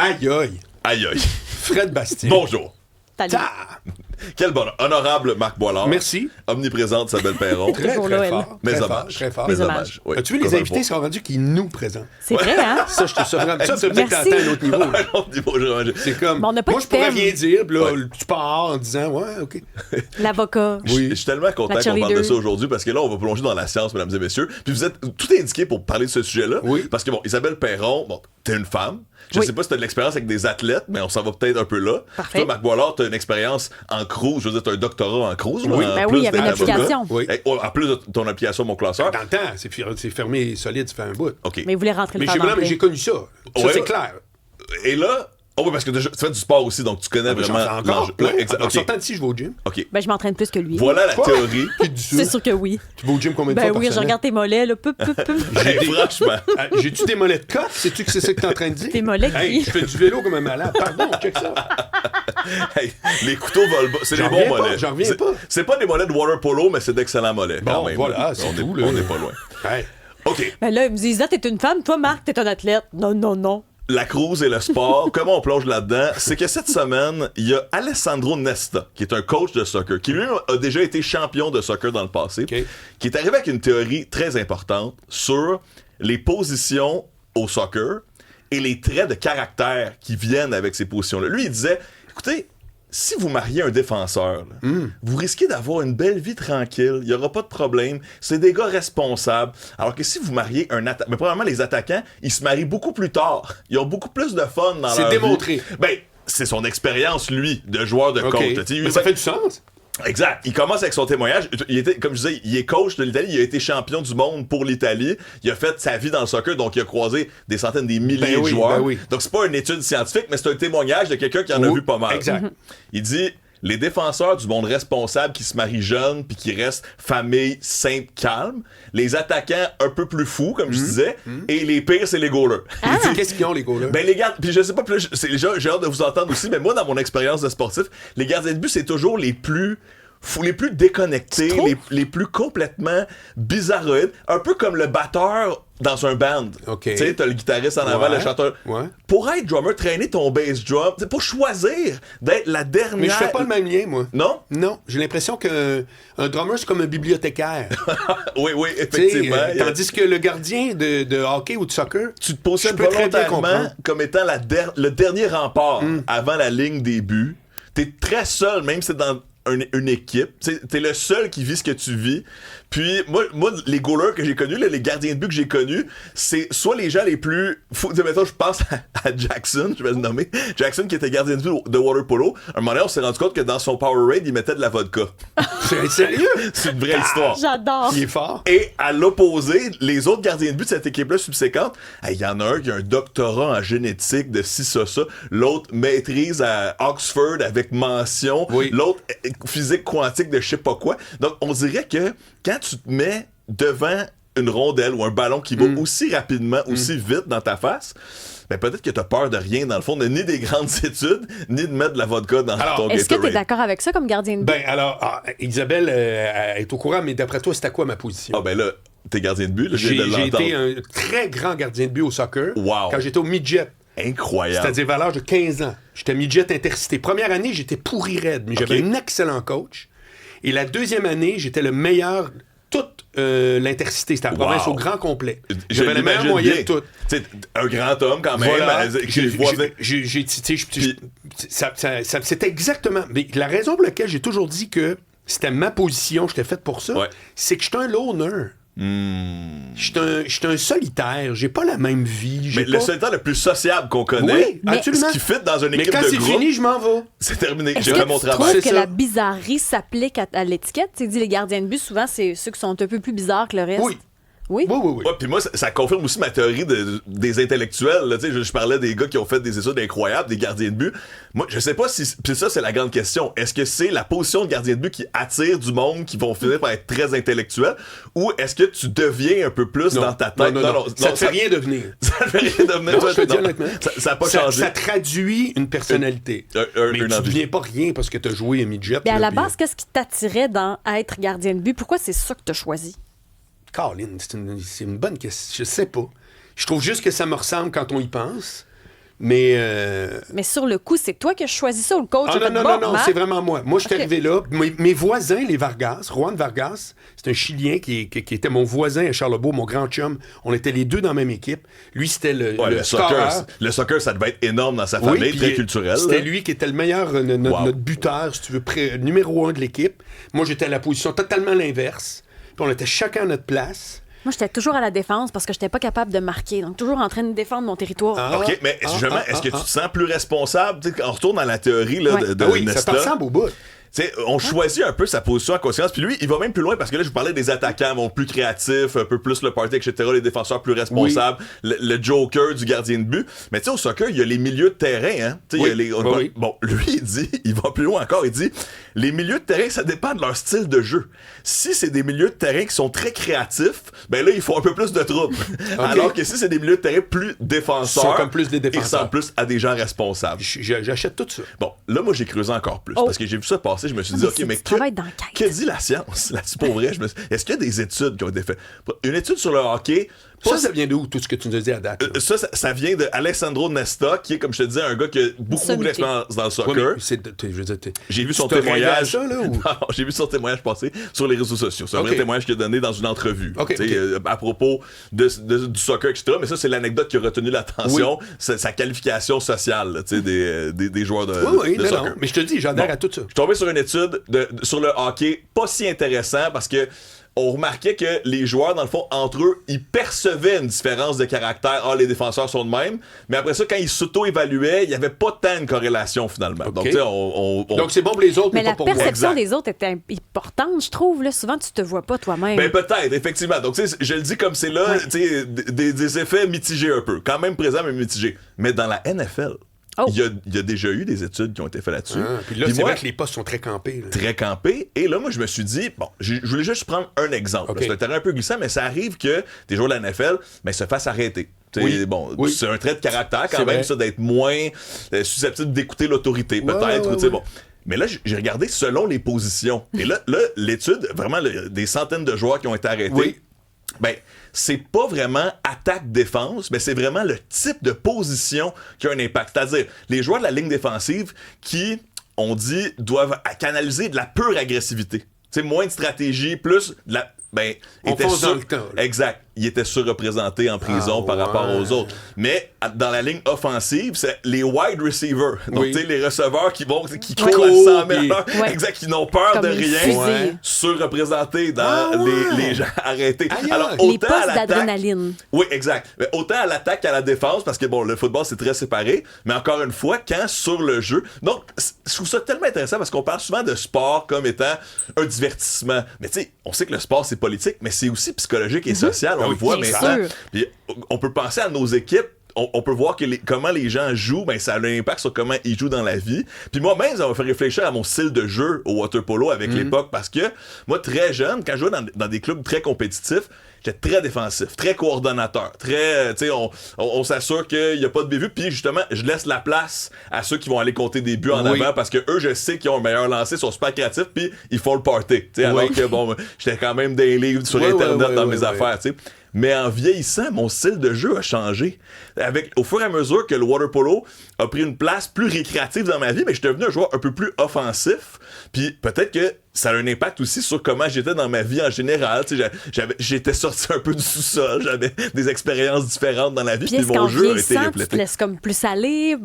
Aïe, aïe. Aïe, aïe. Fred Bastien. Bonjour. Salut. Quel bonheur. Honorable Marc Boilard. Merci. Omniprésente Isabelle Perron. Très, Toujours très là, fort. Mes Très hommages. fort, très fort. Mes hommages. hommages. Oui. As-tu vu, les invités sont rendus qu'ils nous présentent. C'est vrai, hein? Ça, je te trouve vraiment. Ça, peut-être que Merci. t'atteins un autre niveau. là. Un autre niveau, C'est comme. Mais on n'a pas moi, de je pourrais thème. rien dire, puis là, Ouais. tu pars en disant, ouais, OK. L'avocat. Je suis tellement content La qu'on parle de cheerleader. ça aujourd'hui parce que là, on va plonger dans la science, mesdames et messieurs. Puis vous êtes tout indiqué pour parler de ce sujet-là. Oui. Parce que, bon, Isabelle Perron, bon, t'es une femme. Je Oui. sais pas si t'as de l'expérience avec des athlètes, mais on s'en va peut-être un peu là. Parfait. Toi, Marc Boilard, t'as une expérience en cruise. Je veux dire, t'as un doctorat en cruise. là, Oui. en Ben plus oui, il y avait une d'être avocat. application. Oui. En plus de ton application Mon Classeur. Dans le temps, c'est fermé et solide, ça fait un bout. OK. Mais il voulait rentrer le Mais faire j'ai d'emblée. connu ça. Ça, Ouais. c'est clair. Et là, oh oui, parce que tu fais du sport aussi, donc tu connais J'en vraiment fais encore. l'enjeu. plein. Ouais, exact. En OK. sortant d'ici, je vais au gym. OK. Ben, je m'entraîne plus que lui. Voilà la Quoi? théorie. Puis du C'est sûr que oui. Tu vas au gym combien de Ben fois oui, par je semaine? regarde tes mollets, là. Pup, pup, pup. Hey, franchement. J'ai-tu des mollets de cote? Sais-tu que c'est ça que t'es en train de dire? Tes mollets Hey, qui- je fais du vélo comme un malade. Pardon, check ça. Hey, les couteaux volent bas. C'est des J'en bons reviens pas, mollets. j'en reviens C'est- pas. C'est pas des mollets de water polo, mais c'est d'excellents mollets. Bon, quand même, voilà, là. c'est on tout, est, là. on n'est pas loin. Hey. OK. Ben là, il me dit, Isa, t'es une femme. Toi, Marc, t'es un athlète. Non, non, non. La cruise et le sport, comment on plonge là-dedans? C'est que cette semaine, il y a Alessandro Nesta, qui est un coach de soccer, qui lui-même a déjà été champion de soccer dans le passé, OK. qui est arrivé avec une théorie très importante sur les positions au soccer et les traits de caractère qui viennent avec ces positions-là. Lui, il disait, écoutez, si vous mariez un défenseur, là, vous risquez d'avoir une belle vie tranquille, il n'y aura pas de problème, c'est des gars responsables. Alors que si vous mariez un attaquant, mais probablement les attaquants, ils se marient beaucoup plus tard. Ils ont beaucoup plus de fun dans C'est leur démontré. vie. Ben, c'est son expérience, lui, de joueur de OK. coach. Tu sais, Mais ça fait du sens. Exact. Il commence avec son témoignage. Il était, comme je disais, il est coach de l'Italie. Il a été champion du monde pour l'Italie. Il a fait sa vie dans le soccer, donc il a croisé des centaines, des milliers Ben oui, de joueurs. ben oui. Donc c'est pas une étude scientifique, mais c'est un témoignage de quelqu'un qui en a Oui, vu pas mal. exact. Il dit, les défenseurs du monde responsable qui se marient jeunes puis qui restent famille simple, calme. Les attaquants un peu plus fous, comme je disais. Et les pires, c'est les goalers. Qu'est-ce qu'ils ont, les gars-là? Ben les gardes, puis je sais pas plus, j'ai hâte de vous entendre aussi, mais moi dans mon expérience de sportif, les gardiens de but c'est toujours les plus fous, les plus déconnectés, les plus complètement bizarroïdes, un peu comme le batteur dans un band. OK. Tu sais, t'as le guitariste en avant, Ouais, le chanteur. ouais. Pour être drummer, traîner ton bass drum, c'est pour choisir d'être la dernière. Mais je fais pas le même lien, moi. Non? Non, j'ai l'impression qu'un drummer, c'est comme un bibliothécaire. Oui, Tu sais, effectivement. tandis que le gardien de hockey ou de soccer, Tu te positionnes je peux très bien volontairement comprendre. comme étant le dernier rempart avant la ligne des buts. T'es très seul, même si c'est dans une équipe. T'es le seul qui vit ce que tu vis. Puis, moi les goalers que j'ai connus, là, les gardiens de but que j'ai connus, c'est soit les gens les plus fous. Mettons, je pense à Jackson, je vais le nommer. Jackson, qui était gardien de but de water polo. Un moment donné, on s'est rendu compte que dans son Powerade, il mettait de la vodka. c'est sérieux? C'est une vraie histoire. J'adore. Il est fort. Et à l'opposé, les autres gardiens de but de cette équipe-là subséquente, il y en a un qui a un doctorat en génétique de ci, ça. L'autre maîtrise à Oxford avec mention. Oui. L'autre physique quantique de je sais pas quoi. Donc, on dirait que quand tu te mets devant une rondelle ou un ballon qui va aussi rapidement, aussi vite dans ta face, ben peut-être que t'as peur de rien, dans le fond, ni des grandes études, ni de mettre de la vodka dans ton Gatorade. Est-ce que t'es d'accord avec ça comme gardien de but? Ben alors, Isabelle est au courant, mais d'après toi, c'était quoi ma position? Ah ben là, t'es gardien de but, là, je J'ai viens de l'entendre. été un très grand gardien de but au soccer. Wow. Quand j'étais au midget. Incroyable. C'est-à-dire à l'âge de 15 ans. J'étais midget intercité. Première année, j'étais pourri raide, mais j'avais un excellent coach. Et la deuxième année, j'étais le meilleur toute l'intercité. C'était la province au grand complet. J'avais la meilleure moyenne de tout. T'sais, un grand homme quand même. Voilà. Puis- C'était exactement... Mais la raison pour laquelle j'ai toujours dit que c'était ma position, j'étais fait pour ça, Ouais. c'est que j'étais un loner. J'étais un solitaire. J'ai pas la même vie. Mais le solitaire le plus sociable qu'on connaît, Oui, Mais- absolument. ce qui fit dans une Mais équipe quand de c'est groupe, fini, je m'en vais. c'est terminé. Est-ce J'ai que fait mon tu travail. trouves C'est que ça. la bizarrerie s'applique à l'étiquette? Tu dis les gardiens de but, souvent, c'est ceux qui sont un peu plus bizarres que le reste. Oui. Oui? Oui, oui, oui. Ouais, puis moi, ça confirme aussi ma théorie des intellectuels. Là, je parlais des gars qui ont fait des études incroyables, des gardiens de but. Moi, je sais pas si... Puis ça, c'est la grande question. Est-ce que c'est la position de gardien de but qui attire du monde qui vont finir par être très intellectuels? Ou est-ce que tu deviens un peu plus Non. dans ta tête? Non. Ça te fait rien devenir. Ça ne fait rien devenir. Non, je te dis honnêtement. Ça n'a pas changé. Ça traduit une personnalité. Mais une tu envie. deviens pas rien parce que tu as joué à midget. Mais à là, la puis- base, qu'est-ce qui t'attirait dans être gardien de but? Pourquoi c'est ça que tu as choisi? Colin, c'est une bonne question. Je sais pas. Je trouve juste que ça me ressemble quand on y pense. Mais sur le coup, c'est toi qui as choisi ça ou le coach a fait non, Marc? c'est vraiment moi. Moi, je suis arrivé là. Mes voisins, les Vargas, Juan Vargas, c'est un Chilien qui était mon voisin à Charlebourg, mon grand chum. On était les deux dans la même équipe. Lui, c'était le soccer. Le soccer, ça devait être énorme dans sa famille, très culturel. C'était lui qui était le meilleur, notre buteur, si tu veux, numéro 1 de l'équipe. Moi, j'étais à la position totalement l'inverse. Puis on était chacun à notre place. Moi, j'étais toujours à la défense parce que j'étais pas capable de marquer. Donc, toujours en train de défendre mon territoire. OK, mais est-ce que tu te sens plus responsable? On retourne dans la théorie là, de oui, Nesta. ça te ressemble au bout. On choisit un peu sa position à conscience. Puis lui, il va même plus loin parce que là, je vous parlais des attaquants plus créatifs, un peu plus le party, etc., les défenseurs plus responsables, le joker du gardien de but. Mais tu sais, au soccer, il y a les milieux de terrain. Hein? Bon, lui, il dit, il va plus loin encore, il dit, les milieux de terrain, ça dépend de leur style de jeu. Si c'est des milieux de terrain qui sont très créatifs, ben là, il faut un peu plus de troubles. Alors que si c'est des milieux de terrain plus défenseurs, ils sont comme plus des défenseurs. Ils ressemblent plus à des gens responsables. J'achète tout ça. Bon, là, moi, j'ai creusé encore plus parce que j'ai vu ça passer. Je me suis dit, OK, mais que dit la science là-dessus pour vrai? Est-ce qu'il y a des études qui ont été faites? Une étude sur le hockey. Ça vient d'où, tout ce que tu nous as dit à date? Ça vient de Alessandro Nesta, qui est, comme je te disais, un gars qui a beaucoup d'expérience dans le soccer. J'ai vu son témoignage. J'ai vu son témoignage passer sur les réseaux sociaux. C'est un vrai témoignage qu'il a donné dans une entrevue. À propos du soccer, etc. Mais ça, c'est l'anecdote qui a retenu l'attention. Sa qualification sociale là, des joueurs de soccer. Non. Mais je te dis, j'adhère à tout ça. Je suis tombé sur une étude sur le hockey, pas si intéressant parce que on remarquait que les joueurs, dans le fond, entre eux, ils percevaient une différence de caractère. Les défenseurs sont de même. Mais après ça, quand ils s'auto-évaluaient, il n'y avait pas tant de corrélation, finalement. Okay. Donc, tu sais, Donc, c'est bon pour les autres, mais pas pour moi. Mais la perception des autres était importante, je trouve. Là. Souvent, tu te vois pas toi-même. Ben, peut-être, effectivement. Donc, tu sais, je le dis comme c'est là, tu sais, des effets mitigés un peu. Quand même présents, mais mitigés. Mais dans la NFL... Il y a déjà eu des études qui ont été faites là-dessus. Puis là, c'est vrai que les postes sont très campés. Là. Très campés. Et là, moi, je me suis dit, je voulais juste prendre un exemple. C'est un terrain un peu glissant, mais ça arrive que des joueurs de la NFL se fassent arrêter. C'est un trait de caractère quand même, ça, d'être moins susceptible d'écouter l'autorité, peut-être. Bon. Mais là, j'ai regardé selon les positions. Et là l'étude, vraiment, des centaines de joueurs qui ont été arrêtés. Ben, c'est pas vraiment attaque-défense, mais c'est vraiment le type de position qui a un impact. C'est-à-dire, les joueurs de la ligne défensive qui, on dit, doivent canaliser de la pure agressivité. Tu sais, moins de stratégie, plus de la... Ben, on fonce dans le temps. Exact. Il était surreprésenté en prison par rapport aux autres. Mais dans la ligne offensive, c'est les wide receivers. Donc, tu sais, les receveurs qui courent à 100 000 exact, qui n'ont peur comme de rien. Surreprésentés dans les gens arrêtés. Alors, autant les postes d'adrénaline. Oui, exact. Mais autant à l'attaque qu'à la défense, parce que, bon, le football, c'est très séparé. Mais encore une fois, quand sur le jeu... Donc, je trouve ça tellement intéressant parce qu'on parle souvent de sport comme étant un divertissement. Mais tu sais, on sait que le sport, c'est politique, mais c'est aussi psychologique et social. On le voit maintenant. Puis on peut penser à nos équipes. On peut voir comment les gens jouent, ben ça a un impact sur comment ils jouent dans la vie. Puis moi-même, ça m'a fait réfléchir à mon style de jeu au water polo avec l'époque, parce que moi, très jeune, quand je jouais dans des clubs très compétitifs, j'étais très défensif, très coordonnateur, très, tu sais, on s'assure qu'il n'y a pas de bévue, puis justement, je laisse la place à ceux qui vont aller compter des buts en avant, parce que eux, je sais qu'ils ont un meilleur lancer, sont super créatifs, puis ils font le party, tu sais, alors que, bon, j'étais quand même des livres sur Internet dans mes affaires, tu sais. Mais en vieillissant, mon style de jeu a changé. Au fur et à mesure que le water polo a pris une place plus récréative dans ma vie, mais je suis devenu un joueur un peu plus offensif. Puis peut-être que ça a un impact aussi sur comment j'étais dans ma vie en général. J'étais sorti un peu du sous-sol, j'avais des expériences différentes dans la vie, puis mon jeu a été reflété. Tu te laisses comme plus aller,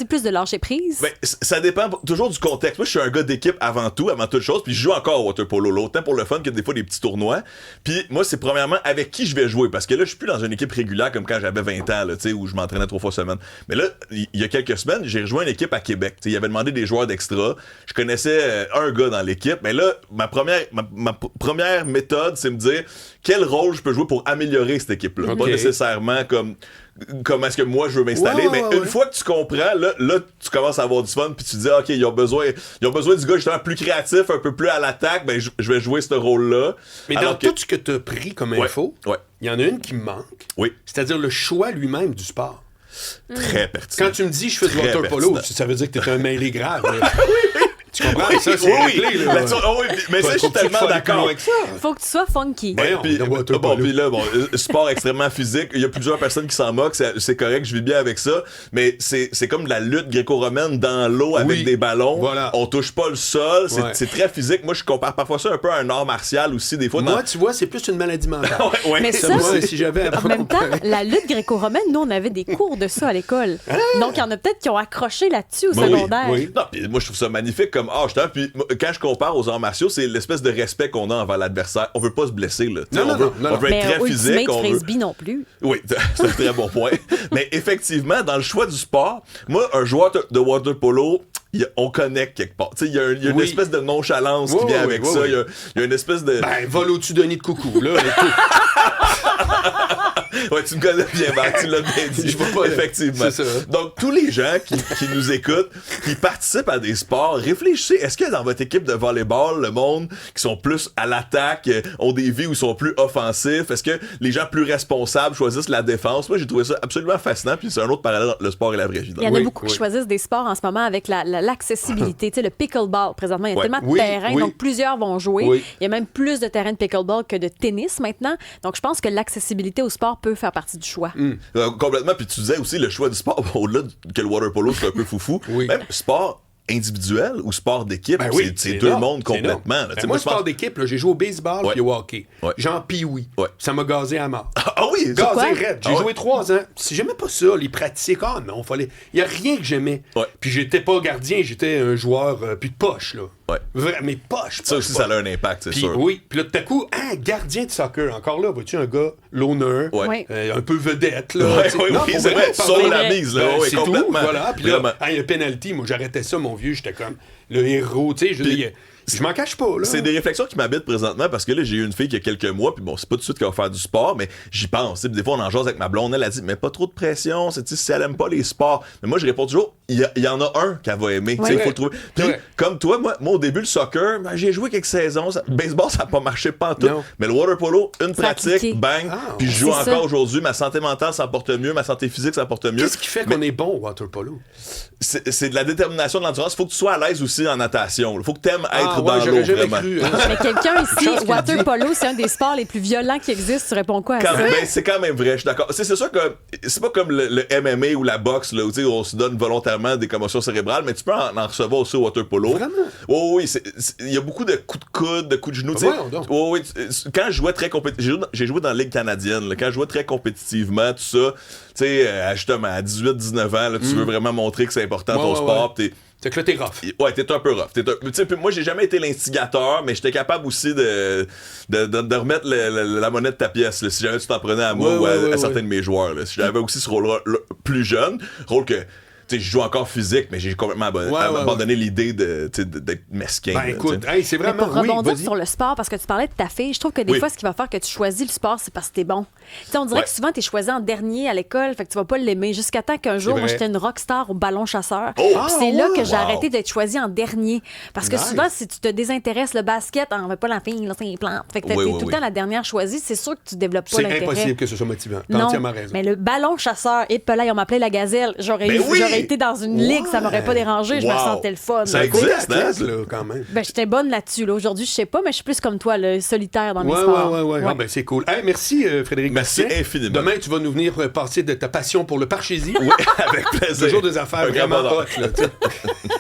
plus de lâcher prise? Ben, ça dépend toujours du contexte. Moi, je suis un gars d'équipe avant toute chose, puis je joue encore au water polo, autant pour le fun que des fois des petits tournois. Puis moi, c'est premièrement avec qui je vais jouer, parce que là, je suis plus dans une équipe régulière comme quand j'avais 20 ans, là, où je m'entraînais 3 fois semaine. Mais là, il y a quelques semaines, j'ai rejoint une équipe à Québec. Il avait demandé des joueurs d'extra. Je connaissais un gars dans l'équipe, mais là, ma première méthode, c'est me dire quel rôle je peux jouer pour améliorer cette équipe-là. Pas nécessairement comment est-ce que moi je veux m'installer, mais une fois que tu comprends, là tu commences à avoir du fun, puis tu te dis OK, ils ont besoin du gars justement plus créatif, un peu plus à l'attaque, ben je vais jouer ce rôle-là. Mais dans tout ce que tu as pris comme info, il y en a une qui me manque. C'est-à-dire le choix lui-même du sport. Très pertinent. Quand tu me dis je fais du water polo, ça veut dire que tu es un mêlé grave. Tu comprends? Ça, c'est Oui, réglé, là. oui, mais ça, je suis tellement d'accord. Faut que tu sois funky. Voyons, Puis, le water polo. puis là, sport extrêmement physique. Il y a plusieurs personnes qui s'en moquent. C'est correct, je vis bien avec ça. Mais c'est comme de la lutte gréco-romaine dans l'eau avec des ballons. Voilà. On touche pas le sol. Ouais. C'est très physique. Moi, je compare parfois ça un peu à un art martial aussi. Des fois, Moi, tu vois, c'est plus une maladie mentale. ouais. Mais ça, Moi, si j'avais à En même temps, comparer. la lutte gréco-romaine, nous, on avait des cours de ça à l'école. Donc, il y en a peut-être qui ont accroché là-dessus au Oui, secondaire. oui. Non, puis moi, je trouve ça magnifique comme âge. Puis quand je compare aux arts martiaux, c'est l'espèce de respect qu'on a envers l'adversaire. On veut pas se blesser, là. Tu sais, Non, on veut, non, on veut Mais être très physique. Ultimate On veut... Frisbee non plus. Oui, c'est un très bon point. Mais effectivement, dans le choix du sport, moi, un joueur de water polo, on connecte quelque part. Il y a une espèce de nonchalance qui vient avec ça. Il y a une espèce de... Ben, vole au-dessus d'un nid de coucou, là. Ouais, tu me connais bien, Marc, tu l'as bien dit. Je vois pas, effectivement. c'est ça. Donc, tous les gens qui nous écoutent, qui participent à des sports, réfléchissez. Est-ce que dans votre équipe de volleyball, le monde qui sont plus à l'attaque, ont des vies où ils sont plus offensifs? Est-ce que les gens plus responsables choisissent la défense? Moi, j'ai trouvé ça absolument fascinant. Puis c'est un autre parallèle entre le sport et la vraie vie. Il y en a beaucoup oui. qui choisissent des sports en ce moment avec l'accessibilité. Tu sais, le pickleball, présentement, il y a tellement de Oui, terrains, oui. donc plusieurs vont jouer. Oui. Il y a même plus de terrains de pickleball que de tennis maintenant. Donc, je pense que l'accessibilité au sport peut faire partie du choix. Complètement. Puis tu disais aussi le choix du sport, au-delà que le water polo, c'est un peu foufou. Oui. Même sport individuel ou sport d'équipe, Ben oui, c'est deux énorme, mondes c'est énorme. complètement. Là. Tu Ben sais, moi, je sport pense- d'équipe, là, j'ai joué au baseball Ouais. puis au hockey. Ouais. Genre pee-wee. Ouais. Ça m'a gazé à mort. Ah oui, ça- Quoi? Gazé raide. J'ai Ah ouais. joué 3 ans. Si j'aimais pas ça, les pratiques, non, fallait. Il y a rien que j'aimais. Ouais. Puis j'étais pas gardien, j'étais un joueur puis de poche, là. Ouais. Mais poche. ça aussi, ça a un impact, c'est Puis sûr. oui, puis là, tout à coup, gardien de soccer. Encore là, vois-tu un gars l'honneur, Ouais. Oui. un peu vedette, là. Ouais, Tu sais, oui, non, oui, pour c'est vrai. par Sauve vrai. la mise, là. Ben, Oui, c'est tout, complètement. voilà. Puis Vraiment. là, il y a penalty. Moi, j'arrêtais ça, mon vieux. J'étais comme le héros, tu sais. Je veux dire, je m'en cache pas, là. C'est des réflexions qui m'habitent présentement parce que là, j'ai eu une fille il y a quelques mois, puis bon, c'est pas tout de suite qu'elle va faire du sport, mais j'y pense. T'sais, des fois, on en jase avec ma blonde, elle a dit, mais pas trop de pression, si elle aime pas les sports. Mais moi, je réponds toujours, il y en a un qu'elle va aimer. Ouais. Il faut le trouver. Puis, Ouais. comme toi, moi, au début, le soccer, ben, j'ai joué quelques saisons. Baseball, ça n'a pas marché pantoute. Non. Mais le water polo, une Ça a cliqué. pratique, bang, Ah, puis je joue c'est encore ça. aujourd'hui. Ma santé mentale s'en porte mieux, ma santé physique s'en porte mieux. Qu'est-ce qui fait qu'on est bon au water polo? C'est de la détermination, de l'endurance. Il faut que tu sois à l'aise aussi en natation. Il faut que tu aimes être ouais, dans j'aurais l'eau, jamais vraiment. cru. Hein. Mais quelqu'un ici, Chance qu'il water dit. polo, c'est un des sports les plus violents qui existent. Tu réponds quoi à ça? Ben, c'est quand même vrai, je suis d'accord. C'est sûr que c'est pas comme le MMA ou la boxe, là, où tu sais, on se donne volontairement des commotions cérébrales, mais tu peux en recevoir aussi au water polo. Vraiment? Oui, il y a beaucoup de coups de coude, de coups de genoux. tu sais. Voyons donc. Oui, quand je jouais très compétitivement, j'ai joué dans la Ligue canadienne, là, quand je jouais très compétitivement, tout ça, tu sais, justement, à 18-19 ans, là, tu veux vraiment montrer que c'est important ton Ouais, sport, pis C'est que là, t'es rough. ouais, t'es un peu rough. Tu sais, puis moi, j'ai jamais été l'instigateur, mais j'étais capable aussi de remettre la monnaie de ta pièce, là, si jamais tu t'en prenais à moi Ouais, ou à ouais, certains ouais. de mes joueurs. Là. Si j'avais aussi ce rôle-là plus jeune, rôle que, tu sais, je joue encore physique, mais j'ai complètement abandonné l'idée d'être mesquin. Ben là, écoute, tu sais. hey, c'est Mais vraiment. pour rebondir vas-y. sur le sport, parce que tu parlais de ta fille, je trouve que des Oui. fois, ce qui va faire que tu choisis le sport, c'est parce que t'es bon. Tu sais, on dirait Ouais. que souvent, t'es choisi en dernier à l'école, fait que tu vas pas l'aimer. Jusqu'à temps qu'un jour, C'est moi, vrai. j'étais une rockstar au ballon chasseur. Oh! Puis Ah, c'est là que ouais? j'ai Wow. arrêté d'être choisi en dernier. Parce que Nice. souvent, si tu te désintéresses, le basket, on veut pas la fille, là, c'est les plantes. Fait que t'es Oui, tout le temps la dernière choisie, c'est sûr que tu développes pas C'est l'intérêt. impossible que ce soit motivant. T'as Non, entièrement raison. mais le ballon chasseur, et là, ils ont m'appelé la gazelle. J'aurais Ben oui! été dans une ligue, ça m'aurait pas dérangé, je me Wow. sentais le fun. Ça là. existe, Athlète, hein? là, quand même. Ben, j'étais bonne là-dessus. Là. Aujourd'hui, je sais pas, mais je suis plus comme toi, le solitaire dans mes Ouais, sports. ouais. Ah, ben, c'est cool. Hey, merci, Frédéric. Merci Bastien. infiniment. Demain, tu vas nous venir passer de ta passion pour le parchésie. Oui, avec plaisir. Toujours des affaires Un grand vraiment bonheur. hot, là, tu sais.